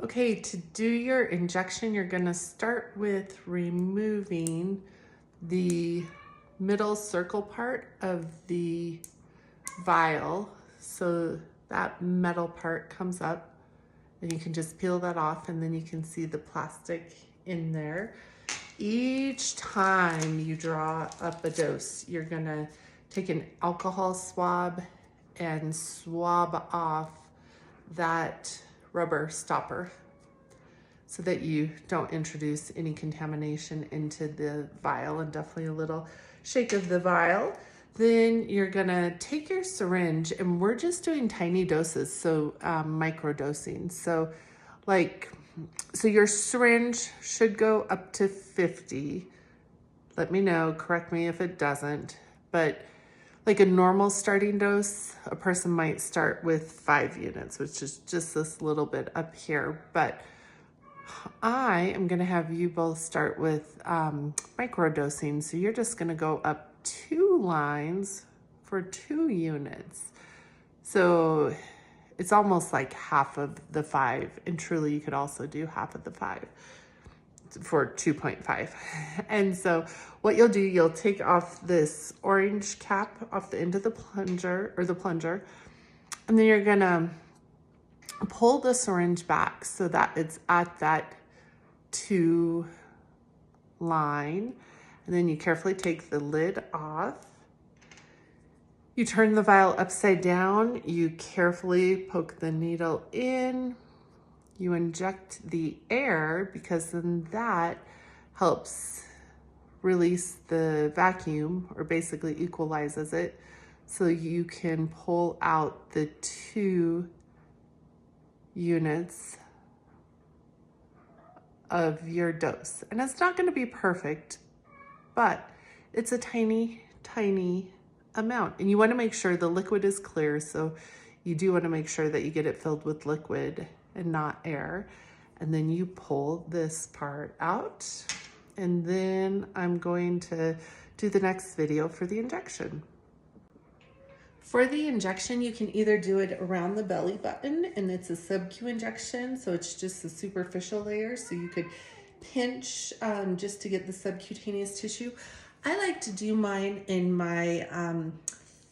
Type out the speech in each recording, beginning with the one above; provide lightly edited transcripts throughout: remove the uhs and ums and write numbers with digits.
Okay, to do your injection, you're gonna start with removing the middle circle part of the vial. So that metal part comes up and you can just peel that off and then you can see the plastic in there. Each time you draw up a dose, you're gonna take an alcohol swab and swab off that rubber stopper so that you don't introduce any contamination into the vial, and definitely a little shake of the vial. Then you're gonna take your syringe, and we're just doing tiny doses, so micro dosing. So your syringe should go up to 50. Let me know, correct me if it doesn't, but like a normal starting dose, a person might start with 5 units, which is just this little bit up here. But I am gonna have you both start with microdosing. So you're just gonna go up 2 lines for 2 units. So it's almost like half of the 5, and truly you could also do half of the 5 for 2.5. And so what you'll do, you'll take off this orange cap off the end of the plunger, and then you're gonna pull the syringe back so that it's at that 2 line. And then you carefully take the lid off. You turn the vial upside down. You carefully poke the needle in. You inject the air, because then that helps release the vacuum, or basically equalizes it, so you can pull out the 2 units of your dose. And it's not going to be perfect, but it's a tiny, tiny amount. And you want to make sure the liquid is clear, so you do want to make sure that you get it filled with liquid and not air. And then you pull this part out, and then I'm going to do the next video for the injection. For the injection, you can either do it around the belly button, and it's a sub-Q injection, so it's just a superficial layer, so you could pinch just to get the subcutaneous tissue. I like to do mine in my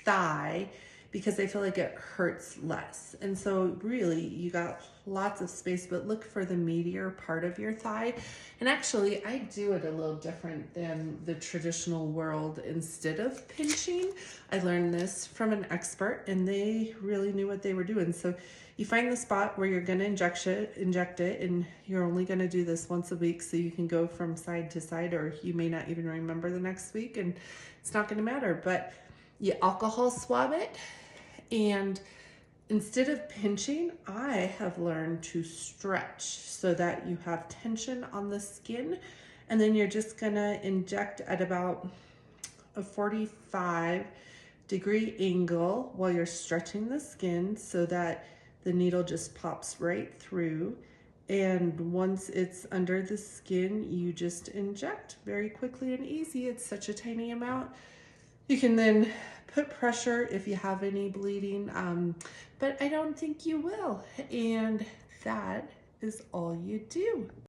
thigh because I feel like it hurts less. And so really you got lots of space, but look for the meatier part of your thigh. And actually I do it a little different than the traditional world. Instead of pinching, I learned this from an expert, and they really knew what they were doing. So you find the spot where you're gonna inject it, and you're only gonna do this once a week, so you can go from side to side, or you may not even remember the next week, and it's not gonna matter. But you alcohol swab it, and instead of pinching, I have learned to stretch so that you have tension on the skin, and then you're just gonna inject at about a 45-degree angle while you're stretching the skin so that the needle just pops right through. And once it's under the skin, you just inject very quickly and easy. It's such a tiny amount. You can then put pressure if you have any bleeding, but I don't think you will. And that is all you do.